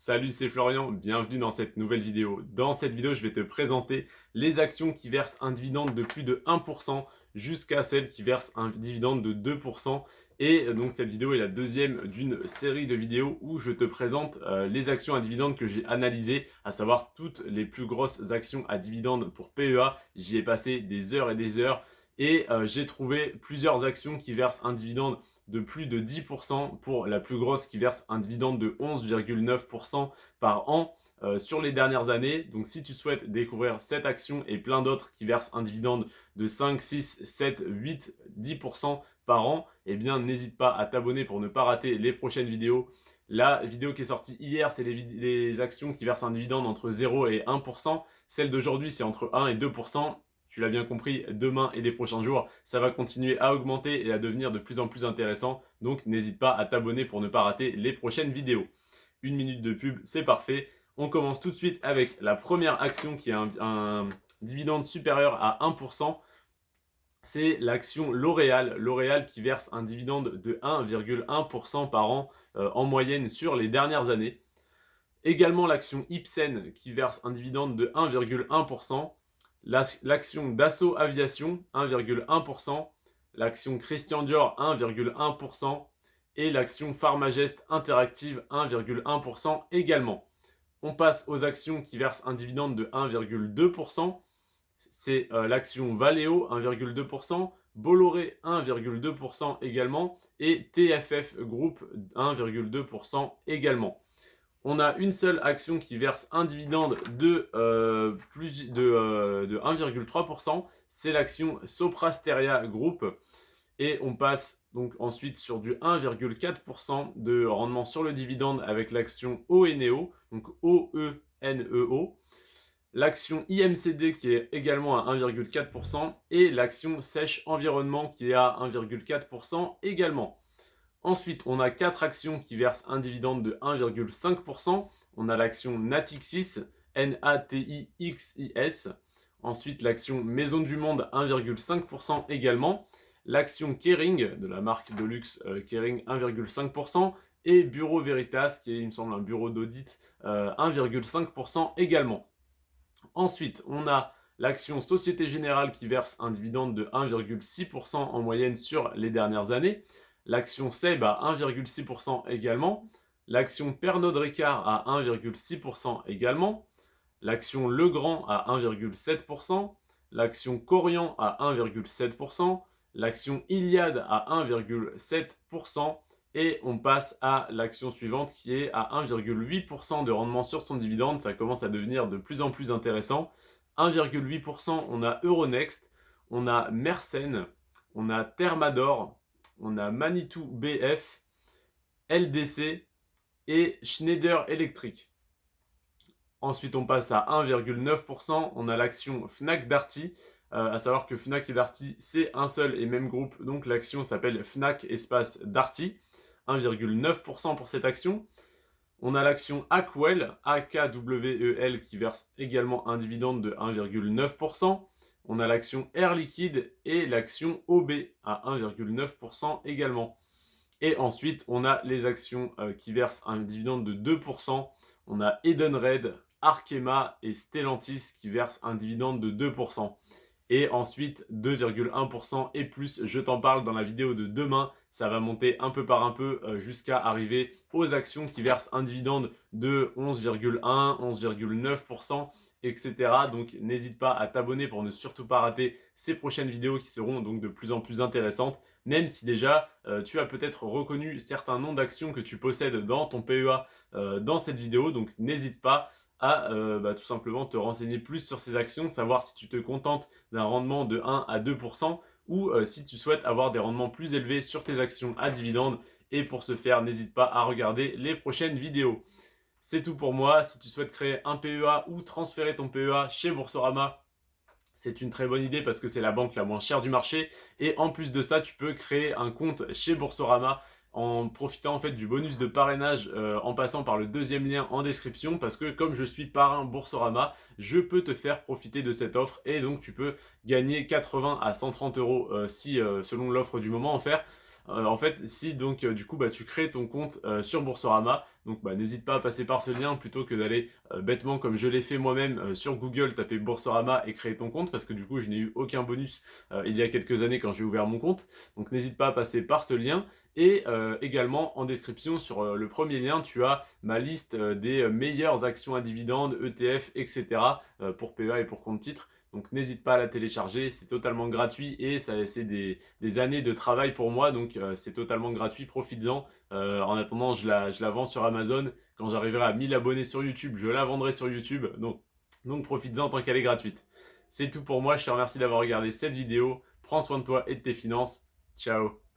Salut, c'est Florian, bienvenue dans cette nouvelle vidéo. Dans cette vidéo, je vais te présenter les actions qui versent un dividende de plus de 1% jusqu'à celles qui versent un dividende de 2%. Et donc cette vidéo est la deuxième d'une série de vidéos où je te présente les actions à dividende que j'ai analysées, à savoir toutes les plus grosses actions à dividende pour PEA. J'y ai passé des heures et des heures et j'ai trouvé plusieurs actions qui versent un dividende de plus de 10% pour la plus grosse qui verse un dividende de 11,9% par an sur les dernières années. Donc si tu souhaites découvrir cette action et plein d'autres qui versent un dividende de 5, 6, 7, 8, 10% par an, eh bien n'hésite pas à t'abonner pour ne pas rater les prochaines vidéos. La vidéo qui est sortie hier, c'est les actions qui versent un dividende entre 0 et 1%. Celle d'aujourd'hui, c'est entre 1 et 2%. Tu l'as bien compris, demain et les prochains jours, ça va continuer à augmenter et à devenir de plus en plus intéressant. Donc n'hésite pas à t'abonner pour ne pas rater les prochaines vidéos. Une minute de pub, c'est parfait. On commence tout de suite avec la première action qui a un dividende supérieur à 1%. C'est l'action L'Oréal. L'Oréal qui verse un dividende de 1,1% par an en moyenne sur les dernières années. Également l'action Ipsen qui verse un dividende de 1,1%. L'action Dassault Aviation 1,1%. L'action Christian Dior 1,1%. Et l'action Pharmagest Interactive 1,1% également. On passe aux actions qui versent un dividende de 1,2%. C'est l'action Valeo 1,2%, Bolloré 1,2% également et TFF Group 1,2% également. On a une seule action qui verse un dividende de 1,3%, c'est l'action Soprasteria Group. Et on passe donc ensuite sur du 1,4% de rendement sur le dividende avec l'action Oeneo, donc OENEO. L'action IMCD qui est également à 1,4% et l'action Sèche Environnement qui est à 1,4% également. Ensuite, on a 4 actions qui versent un dividende de 1,5%. On a l'action Natixis, Natixis. Ensuite, l'action Maison du Monde, 1,5% également. L'action Kering, de la marque de luxe Kering, 1,5%. Et Bureau Veritas, qui est, il me semble, un bureau d'audit, 1,5% également. Ensuite, on a l'action Société Générale qui verse un dividende de 1,6% en moyenne sur les dernières années. L'action SEB à 1,6% également. L'action Pernod Ricard à 1,6% également. L'action Legrand à 1,7%. L'action Corian à 1,7%. L'action Iliad à 1,7%. Et on passe à l'action suivante qui est à 1,8% de rendement sur son dividende. Ça commence à devenir de plus en plus intéressant. 1,8%, on a Euronext, on a Mersenne, on a Thermador, on a Manitou BF, LDC et Schneider Electric. Ensuite, on passe à 1,9%. On a l'action Fnac Darty. À savoir que Fnac et Darty, c'est un seul et même groupe. Donc l'action s'appelle Fnac Espace Darty. 1,9% pour cette action. On a l'action Ackwell, AKWEL, qui verse également un dividende de 1,9%. On a l'action Air Liquide et l'action OB à 1,9% également. Et ensuite, on a les actions qui versent un dividende de 2%. On a Edenred, Arkema et Stellantis qui versent un dividende de 2%. Et ensuite 2,1% et plus, je t'en parle dans la vidéo de demain, ça va monter un peu par un peu jusqu'à arriver aux actions qui versent un dividende de 11,1, 11,9%, etc. Donc n'hésite pas à t'abonner pour ne surtout pas rater ces prochaines vidéos qui seront donc de plus en plus intéressantes, même si déjà tu as peut-être reconnu certains noms d'actions que tu possèdes dans ton PEA dans cette vidéo, donc n'hésite pas à tout simplement te renseigner plus sur ces actions, savoir si tu te contentes d'un rendement de 1 à 2% ou si tu souhaites avoir des rendements plus élevés sur tes actions à dividendes. Et pour ce faire, n'hésite pas à regarder les prochaines vidéos. C'est tout pour moi. Si tu souhaites créer un PEA ou transférer ton PEA chez Boursorama, c'est une très bonne idée parce que c'est la banque la moins chère du marché. Et en plus de ça, tu peux créer un compte chez Boursorama en profitant en fait du bonus de parrainage en passant par le deuxième lien en description, parce que comme je suis parrain Boursorama, je peux te faire profiter de cette offre et donc tu peux gagner 80 à 130 euros si selon l'offre du moment offerte. En fait, si donc du coup tu crées ton compte sur Boursorama, Donc bah, n'hésite pas à passer par ce lien plutôt que d'aller bêtement, comme je l'ai fait moi-même, sur Google, taper Boursorama et créer ton compte, parce que du coup je n'ai eu aucun bonus il y a quelques années quand j'ai ouvert mon compte. Donc n'hésite pas à passer par ce lien. Et également en description sur le premier lien, tu as ma liste des meilleures actions à dividendes, ETF, etc. Pour PEA et pour compte titre. Donc n'hésite pas à la télécharger, c'est totalement gratuit et c'est des années de travail pour moi, donc c'est totalement gratuit, profites-en. En attendant, je la vends sur Amazon. Quand j'arriverai à 1000 abonnés sur YouTube, je la vendrai sur YouTube. Donc profites-en tant qu'elle est gratuite. C'est tout pour moi, je te remercie d'avoir regardé cette vidéo. Prends soin de toi et de tes finances. Ciao.